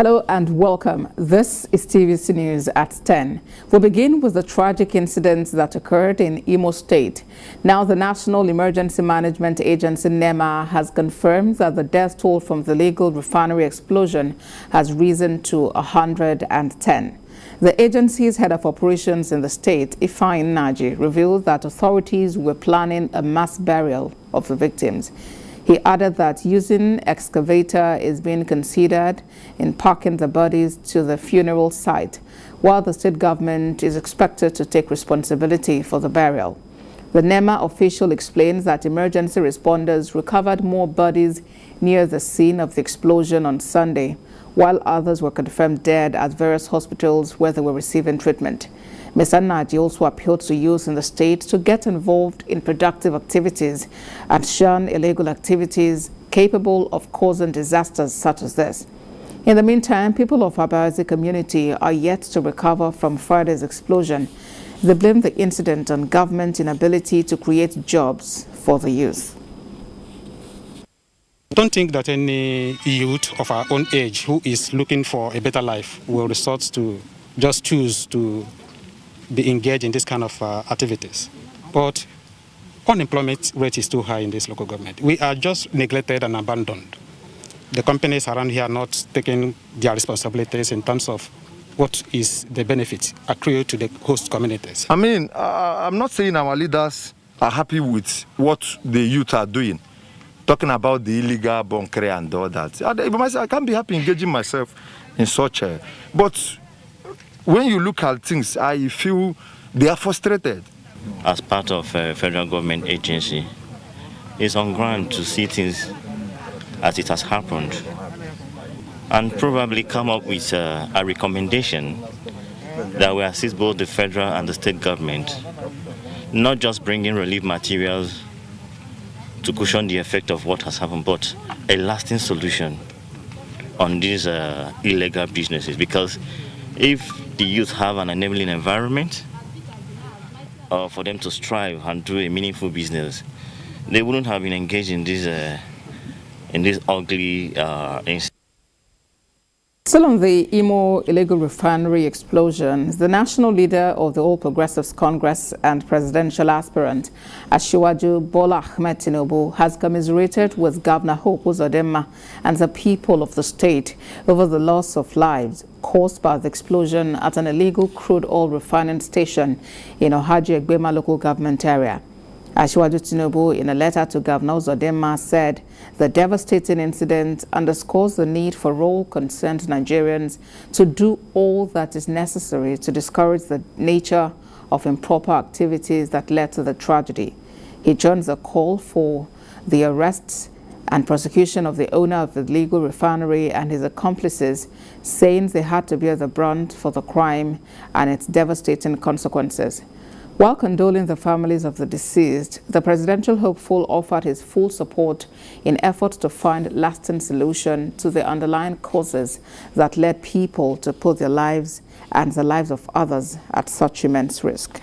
Hello and welcome. This is TVC News at 10. We'll begin with the tragic incident that occurred in Imo State. Now, the National Emergency Management Agency, NEMA, has confirmed that the death toll from the illegal refinery explosion has risen to 110. The agency's head of operations in the state, Ifeanyi Naji, revealed that authorities were planning a mass burial of the victims. He added that using excavator is being considered in parking the bodies to the funeral site, while the state government is expected to take responsibility for the burial. The NEMA official explains that emergency responders recovered more bodies near the scene of the explosion on Sunday, while others were confirmed dead at various hospitals where they were receiving treatment. Mr. Naji also appealed to youth in the state to get involved in productive activities and shun illegal activities capable of causing disasters such as this. In the meantime, people of Abazi community are yet to recover from Friday's explosion. They blame the incident on government inability to create jobs for the youth. I don't think that any youth of our own age who is looking for a better life will resort to just choose to be engaged in this kind of activities. But unemployment rate is too high in this local government. We are just neglected and abandoned. The companies around here are not taking their responsibilities in terms of what is the benefit accrued to the host communities. I mean, I'm not saying our leaders are happy with what the youth are doing, talking about the illegal bunkering and all that. I can't be happy engaging myself in such a... But when you look at things, I feel they are frustrated. As part of a federal government agency, it's on ground to see things as it has happened and probably come up with a recommendation that will assist both the federal and the state government, not just bringing relief materials to cushion the effect of what has happened, but a lasting solution on these illegal businesses. Because if the youth have an enabling environment for them to strive and do a meaningful business, they wouldn't have been engaged in this ugly incident. Still on the Imo illegal refinery explosion, the national leader of the All Progressives Congress and presidential aspirant, Asiwaju Bola Ahmed Tinubu, has commiserated with Governor Hope Uzodinma and the people of the state over the loss of lives caused by the explosion at an illegal crude oil refining station in Ohaji Egbema local government area. Asiwaju Tinubu, in a letter to Governor Uzodinma, said the devastating incident underscores the need for all concerned Nigerians to do all that is necessary to discourage the nature of improper activities that led to the tragedy. He joins the call for the arrest and prosecution of the owner of the illegal refinery and his accomplices, saying they had to bear the brunt for the crime and its devastating consequences. While condoling the families of the deceased, the presidential hopeful offered his full support in efforts to find lasting solution to the underlying causes that led people to put their lives and the lives of others at such immense risk.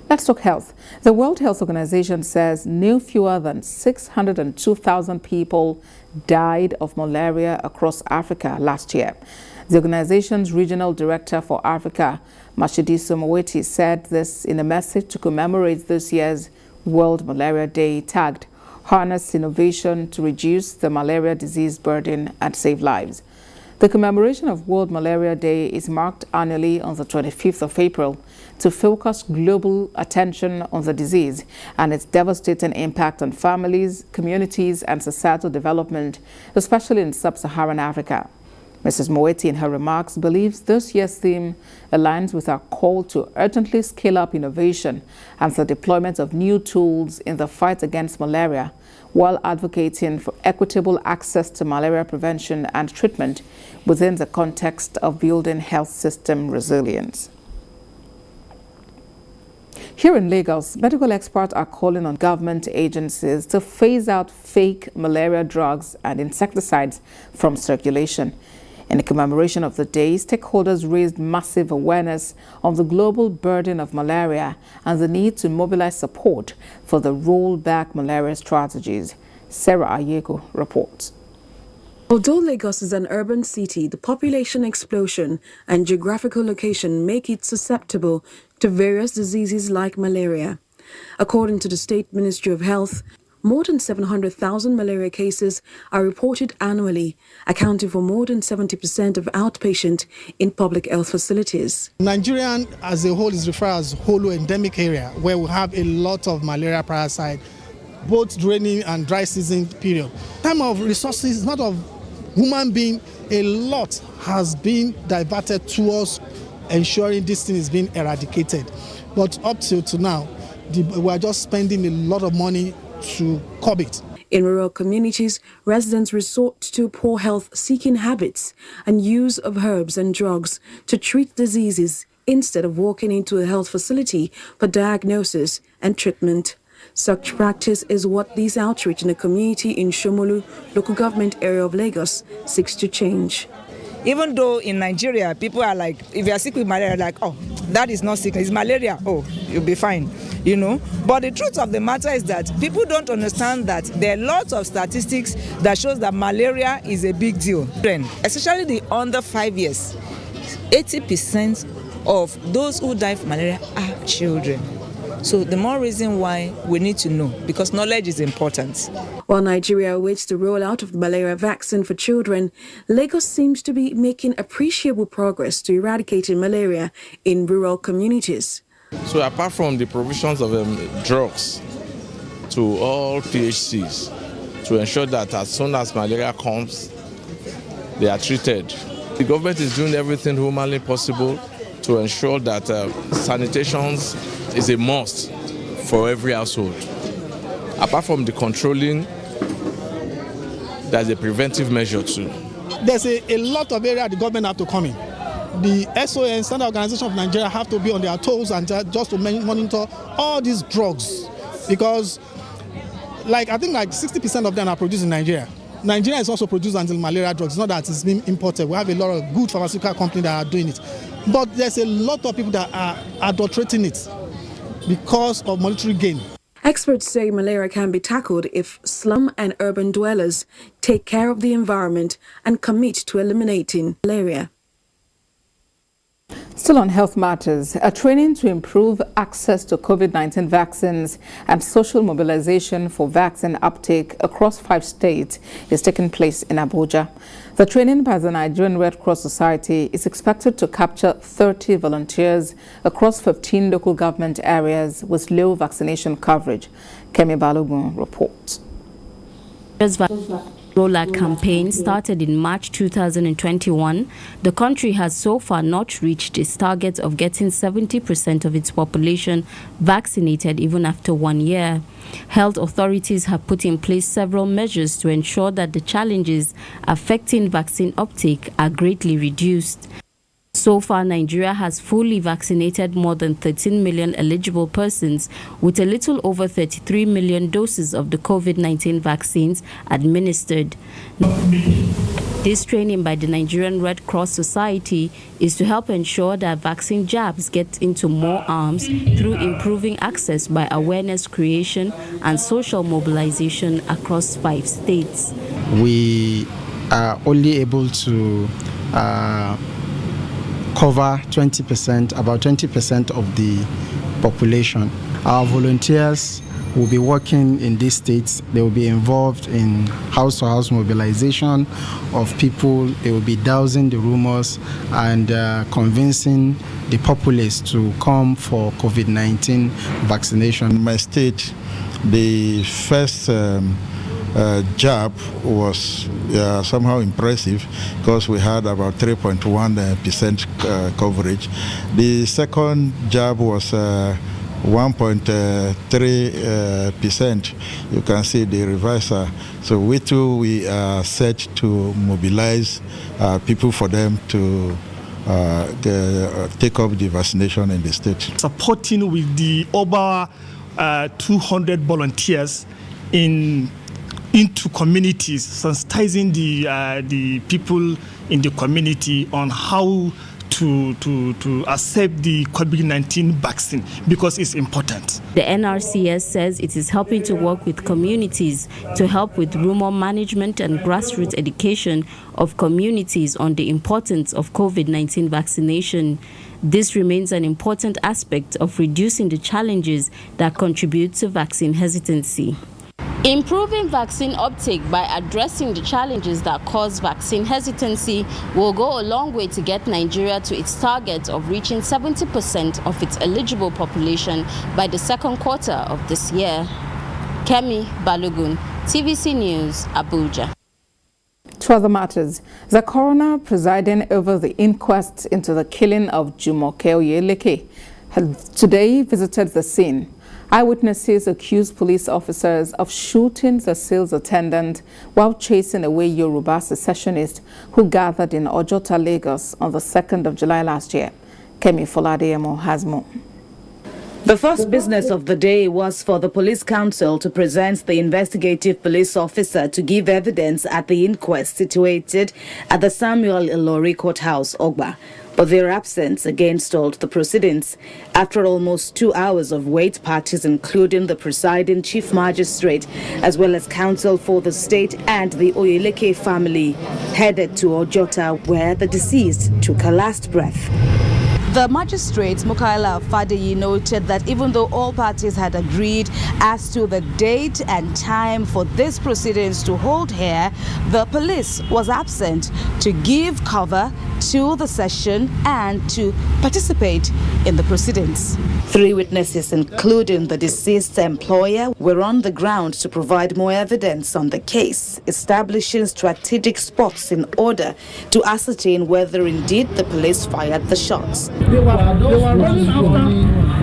Let's talk health. The World Health Organization says no fewer than 602,000 people died of malaria across Africa last year. The organization's regional director for Africa, Mashidiso Moeti, said this in a message to commemorate this year's World Malaria Day tagged "Harness Innovation to Reduce the Malaria Disease Burden and Save Lives." The commemoration of World Malaria Day is marked annually on the 25th of April to focus global attention on the disease and its devastating impact on families, communities, and societal development, especially in sub-Saharan Africa. Mrs. Moeti, in her remarks, believes this year's theme aligns with our call to urgently scale up innovation and the deployment of new tools in the fight against malaria, while advocating for equitable access to malaria prevention and treatment within the context of building health system resilience. Here in Lagos, medical experts are calling on government agencies to phase out fake malaria drugs and insecticides from circulation. In commemoration of the day, stakeholders raised massive awareness of the global burden of malaria and the need to mobilize support for the rollback malaria strategies. Sarah Ayeko reports. Although Lagos is an urban city, the population explosion and geographical location make it susceptible to various diseases like malaria. According to the State Ministry of Health, more than 700,000 malaria cases are reported annually, accounting for more than 70% of outpatient in public health facilities. Nigeria as a whole is referred as holo-endemic area, where we have a lot of malaria parasite, both rainy and dry season period. Time of resources, not of human being, a lot has been diverted towards ensuring this thing is being eradicated. But up till now, we are just spending a lot of money to curb it. In rural communities, residents resort to poor health-seeking habits and use of herbs and drugs to treat diseases instead of walking into a health facility for diagnosis and treatment. Such practice is what this outreach in a community in Shomolu, local government area of Lagos, seeks to change. Even though in Nigeria, people are like, if you are sick with malaria, like, oh, that is not sickness, it's malaria, oh, you'll be fine, you know. But the truth of the matter is that people don't understand that there are lots of statistics that shows that malaria is a big deal. Especially the under 5 years, 80% of those who die from malaria are children. So the more reason why we need to know, because knowledge is important. While Nigeria awaits the rollout of malaria vaccine for children, Lagos seems to be making appreciable progress to eradicating malaria in rural communities. So apart from the provisions of drugs to all PHCs to ensure that as soon as malaria comes, they are treated, the government is doing everything humanly possible to ensure that sanitation is a must for every household. Apart from the controlling, there's a preventive measure too. There's a lot of area the government have to come in. The SON, Standard Organization of Nigeria, have to be on their toes and just to monitor all these drugs, because I think 60% of them are produced in Nigeria. Nigeria is also producing anti-malaria drugs. It's not that it's being imported. We have a lot of good pharmaceutical companies that are doing it. But there's a lot of people that are adulterating it because of monetary gain. Experts say malaria can be tackled if slum and urban dwellers take care of the environment and commit to eliminating malaria. Still on health matters, a training to improve access to COVID-19 vaccines and social mobilization for vaccine uptake across 5 states is taking place in Abuja. The training by the Nigerian Red Cross Society is expected to capture 30 volunteers across 15 local government areas with low vaccination coverage. Kemi Balogun reports. Rollout campaign started in March 2021, the country has so far not reached its target of getting 70% of its population vaccinated even after 1 year. Health authorities have put in place several measures to ensure that the challenges affecting vaccine uptake are greatly reduced. So far, Nigeria has fully vaccinated more than 13 million eligible persons with a little over 33 million doses of the COVID-19 vaccines administered. This training by the Nigerian Red Cross Society is to help ensure that vaccine jabs get into more arms through improving access by awareness creation and social mobilization across 5 states. We are only able to cover 20%, about 20% of the population. Our volunteers will be working in these states. They will be involved in house-to-house mobilization of people. They will be dousing the rumors and convincing the populace to come for COVID-19 vaccination. In my state, the first jab was somehow impressive because we had about 3.1% coverage. The second jab was 1.3%. You can see the reverser. So we are set to mobilize people for them to take up the vaccination in the state. Supporting with the over 200 volunteers into communities, sensitizing the people in the community on how to accept the COVID-19 vaccine because it's important. The NRCS says it is helping to work with communities to help with rumor management and grassroots education of communities on the importance of COVID-19 vaccination. This remains an important aspect of reducing the challenges that contribute to vaccine hesitancy. Improving vaccine uptake by addressing the challenges that cause vaccine hesitancy will go a long way to get Nigeria to its target of reaching 70% of its eligible population by the second quarter of this year. Kemi Balogun, TVC News, Abuja. To other matters, the coroner presiding over the inquest into the killing of Jumoke Oyeleke had today visited the scene. Eyewitnesses accused police officers of shooting the sales attendant while chasing away Yoruba secessionists who gathered in Ojota, Lagos on the 2nd of July last year. Kemi Foladeyemo has more. The first business of the day was for the police council to present the investigative police officer to give evidence at the inquest situated at the Samuel Ilori Courthouse, Ogba. But their absence again stalled the proceedings. After almost 2 hours of wait, parties including the presiding chief magistrate as well as counsel for the state and the Oyeleke family headed to Ojota, where the deceased took her last breath. The magistrate, Mukaila Fadeyi, noted that even though all parties had agreed as to the date and time for these proceedings to hold here, the police was absent to give cover to the session and to participate in the proceedings. 3 witnesses, including the deceased's employer, were on the ground to provide more evidence on the case, establishing strategic spots in order to ascertain whether indeed the police fired the shots. They were running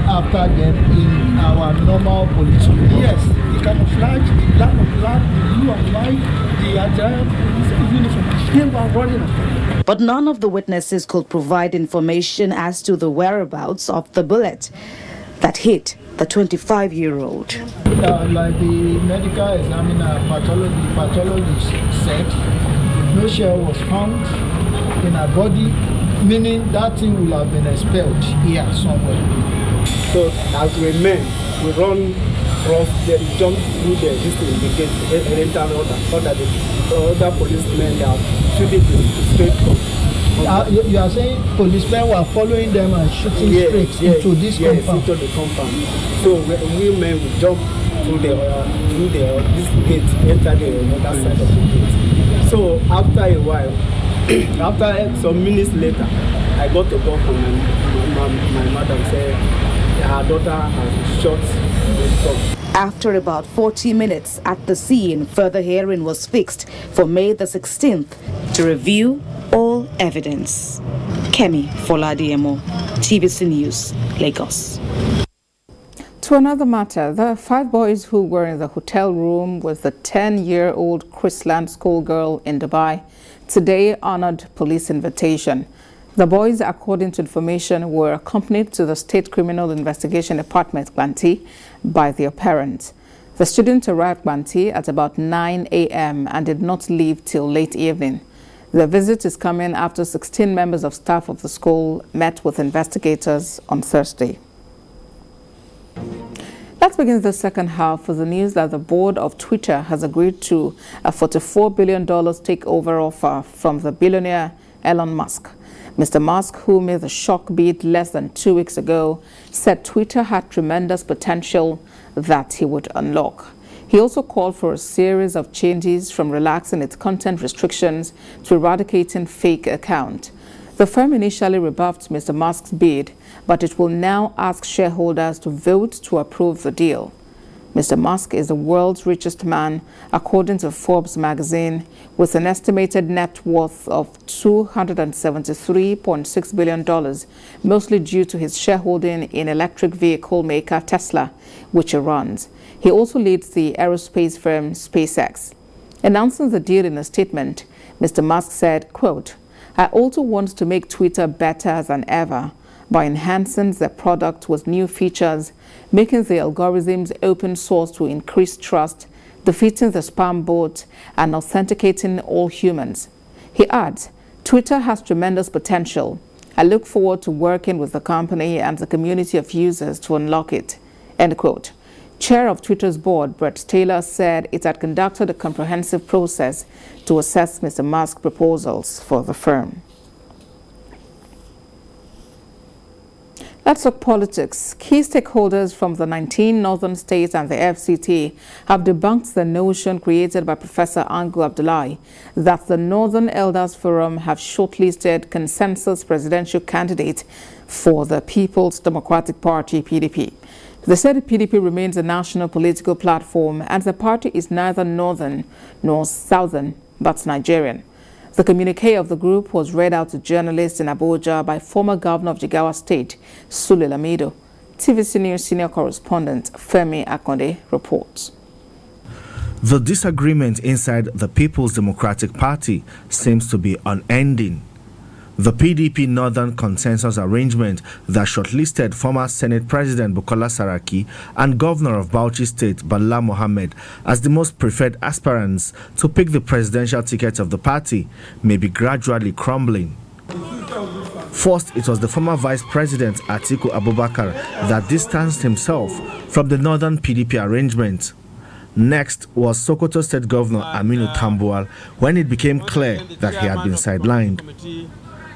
after them in our normal police uniform. Yes, the camouflage, the black and black, the blue and white, the agile police uniform. They were running after them. But none of the witnesses could provide information as to the whereabouts of the bullet that hit the 25-year-old. Like the medical examiner pathologist said, no shell was found in her body, meaning that thing will have been expelled here somewhere. So as we men, we run across, then jump through the gate, and enter other policemen that shooting straight. You are saying policemen were following them and shooting straight into this compound? Into the compound. So we men will jump through this gate, enter the other side of the gate. So after a while, after some minutes later, I got a call from my madam saying her daughter has shot the dog. After about 40 minutes at the scene, further hearing was fixed for May the 16th to review all evidence. Kemi Foladeyemo, TVC News, Lagos. To another matter, the 5 boys who were in the hotel room with the 10-year-old Chrisland schoolgirl in Dubai today honored police invitation. The boys, according to information, were accompanied to the State Criminal Investigation Department, Banti, by their parents. The students arrived Banti at about 9 a.m. and did not leave till late evening. The visit is coming after 16 members of staff of the school met with investigators on Thursday. Let's begin the second half with the news that the board of Twitter has agreed to a $44 billion takeover offer from the billionaire Elon Musk. Mr. Musk, who made the shock bid less than 2 weeks ago, said Twitter had tremendous potential that he would unlock. He also called for a series of changes, from relaxing its content restrictions to eradicating fake accounts. The firm initially rebuffed Mr. Musk's bid, but it will now ask shareholders to vote to approve the deal. Mr. Musk is the world's richest man, according to Forbes magazine, with an estimated net worth of $273.6 billion, mostly due to his shareholding in electric vehicle maker Tesla, which he runs. He also leads the aerospace firm SpaceX. Announcing the deal in a statement, Mr. Musk said, quote, "I also want to make Twitter better than ever by enhancing the product with new features, making the algorithms open source to increase trust, defeating the spam bot, and authenticating all humans." He adds, "Twitter has tremendous potential. I look forward to working with the company and the community of users to unlock it." End quote. Chair of Twitter's board, Brett Taylor, said it had conducted a comprehensive process to assess Mr. Musk's proposals for the firm. Let's talk politics. Key stakeholders from the 19 northern states and the FCT have debunked the notion created by Professor Angu Abdullahi that the Northern Elders Forum have shortlisted consensus presidential candidate for the People's Democratic Party, PDP. They said the PDP remains a national political platform and the party is neither northern nor southern but Nigerian. The communique of the group was read out to journalists in Abuja by former governor of Jigawa State, Sule Lamido. TVC News senior correspondent Femi Akonde reports. The disagreement inside the People's Democratic Party seems to be unending. The PDP Northern Consensus Arrangement that shortlisted former Senate President Bukola Saraki and Governor of Bauchi State Bala Mohammed as the most preferred aspirants to pick the presidential ticket of the party may be gradually crumbling. First, it was the former Vice President Atiku Abubakar that distanced himself from the Northern PDP arrangement. Next was Sokoto State Governor Aminu Tambuwal when it became clear that he had been sidelined.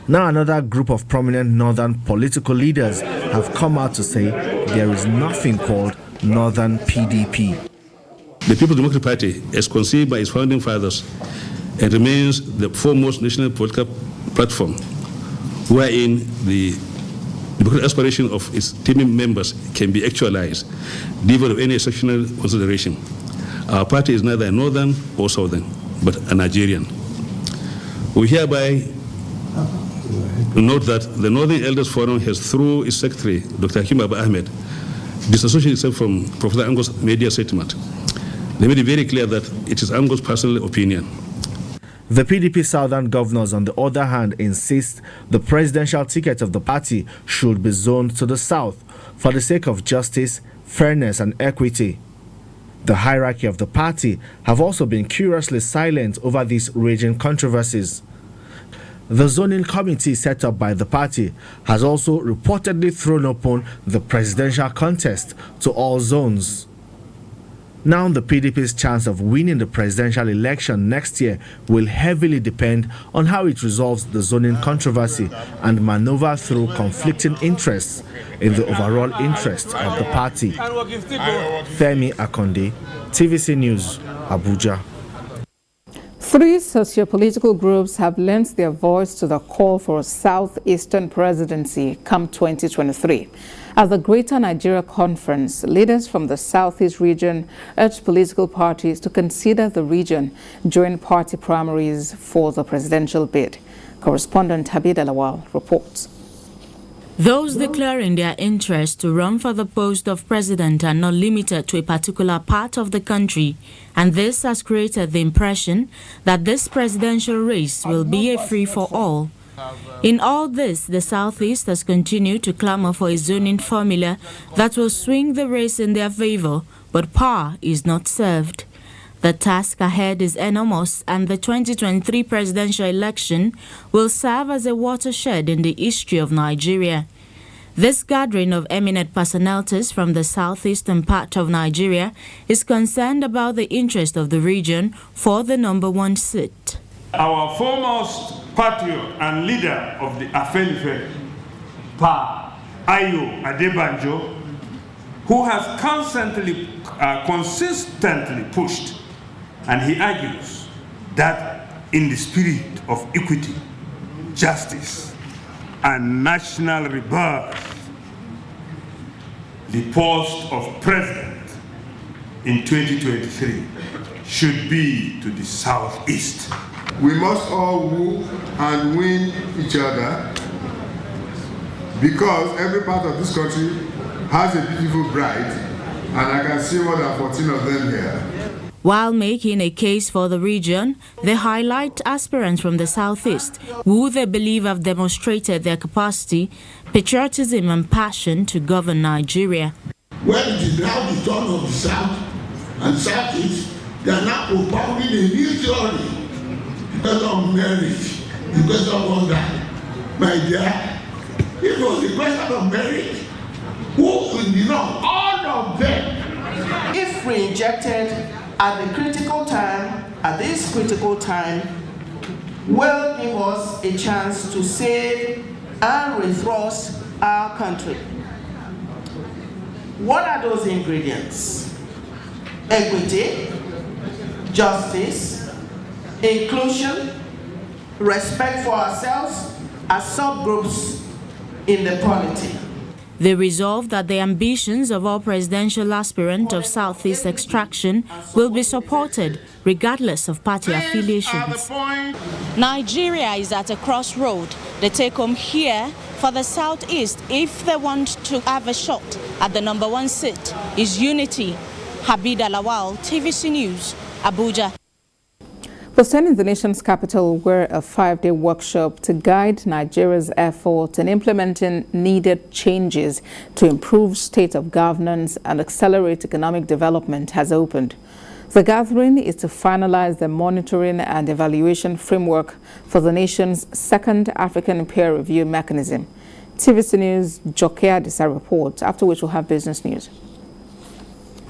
Now another group of prominent northern political leaders have come out to say there is nothing called Northern PDP. The People's Democratic Party, as conceived by its founding fathers, and remains the foremost national political platform, wherein the democratic aspiration of its team members can be actualized, devoid of any sectional consideration. Our party is neither northern or southern, but a Nigerian. We hereby note that the Northern Elders Forum has, through its secretary, Dr. Hakim Abba Ahmed, disassociated itself from Professor Ango's media statement. They made it very clear that it is Ango's personal opinion. The PDP Southern governors, on the other hand, insist the presidential ticket of the party should be zoned to the south for the sake of justice, fairness, and equity. The hierarchy of the party have also been curiously silent over these raging controversies. The zoning committee set up by the party has also reportedly thrown open the presidential contest to all zones. Now the PDP's chance of winning the presidential election next year will heavily depend on how it resolves the zoning controversy and maneuver through conflicting interests in the overall interest of the party. Femi Akonde, TVC News, Abuja. 3 socio-political groups have lent their voice to the call for a Southeastern presidency come 2023. At the Greater Nigeria Conference, leaders from the Southeast region urged political parties to consider the region during party primaries for the presidential bid. Correspondent Habib Alawal reports. Those declaring their interest to run for the post of president are not limited to a particular part of the country, and this has created the impression that this presidential race will be a free-for-all. In all this, the Southeast has continued to clamor for a zoning formula that will swing the race in their favor, but power is not served. The task ahead is enormous, and the 2023 presidential election will serve as a watershed in the history of Nigeria. This gathering of eminent personalities from the southeastern part of Nigeria is concerned about the interest of the region for the #1 seat. Our foremost patriot and leader of the Afenifere, Pa Ayo Adebanjo, who has consistently pushed, and he argues that in the spirit of equity, justice, and national rebirth, the post of president in 2023 should be to the southeast. We must all woo and win each other, because every part of this country has a beautiful bride, and I can see more than 14 of them here. While making a case for the region, they highlight aspirants from the southeast who they believe have demonstrated their capacity, patriotism and passion to govern Nigeria. When it is now the turn of the south and southeast, they are now propounding a new theory because of merit, because of all that. My dear, It was the question of merit. Who will be wrong? All of them. If rejected at the critical time, at this critical time, will give us a chance to save and rethrust our country. What are those ingredients? Equity, justice, inclusion, respect for ourselves as subgroups in the polity. They resolved that the ambitions of all presidential aspirants of Southeast extraction will be supported regardless of party affiliations. Nigeria is at a crossroad. The take-home here for the Southeast, if they want to have a shot at the #1 seat, is unity. Habida Lawal, TVC News, Abuja. Was held in the nation's capital, where a 5-day workshop to guide Nigeria's effort in implementing needed changes to improve state of governance and accelerate economic development has opened. The gathering is to finalize the monitoring and evaluation framework for the nation's second African peer review mechanism. TVC News' Jokea Disa reports, after which we'll have business news.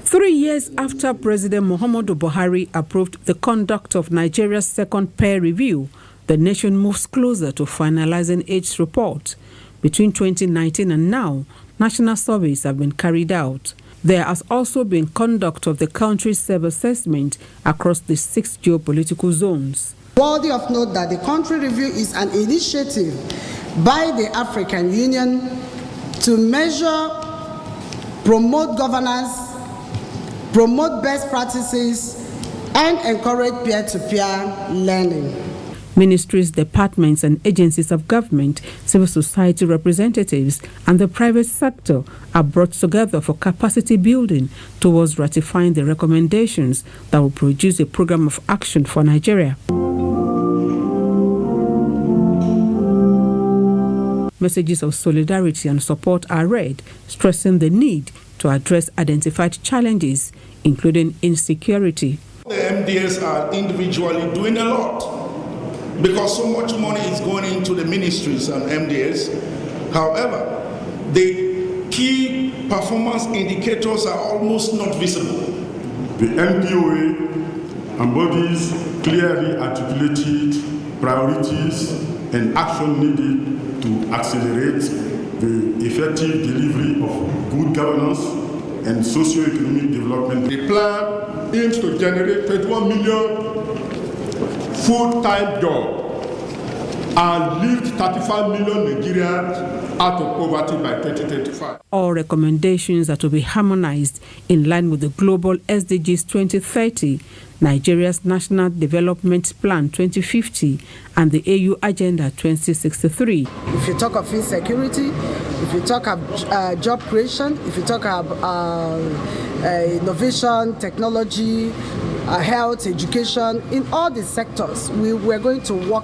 3 years after President Muhammadu Buhari approved the conduct of Nigeria's second peer review, the nation moves closer to finalizing its report. Between 2019 and now, national surveys have been carried out. There has also been conduct of the country's self-assessment across the 6 geopolitical zones. Worthy of note that the country review is an initiative by the African Union to measure, promote governance, promote best practices, and encourage peer-to-peer learning. Ministries, departments, and agencies of government, civil society representatives, and the private sector are brought together for capacity building towards ratifying the recommendations that will produce a program of action for Nigeria. Messages of solidarity and support are read, stressing the need to address identified challenges, including insecurity. The MDS are individually doing a lot because so much money is going into the ministries and MDS. However, the key performance indicators are almost not visible. The MPOA embodies clearly articulated priorities and action needed to accelerate the effective delivery of good governance and socio-economic development. The plan aims to generate 21 million full-time jobs and lift 35 million Nigerians out of poverty by 2035. All recommendations are to be harmonized in line with the global SDGs 2030, Nigeria's National Development Plan 2050, and the AU Agenda 2063. If you talk of insecurity, if you talk of job creation, if you talk of innovation, technology, health, education, in all these sectors, we're going to work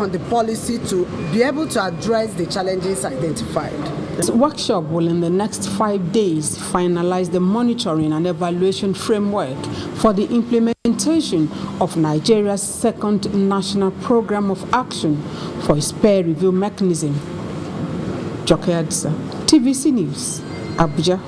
on the policy to be able to address the challenges identified. This workshop will in the next 5 days finalize the monitoring and evaluation framework for the implementation of Nigeria's second national program of action for its peer review mechanism. Jokea Disa, TVC News, Abuja.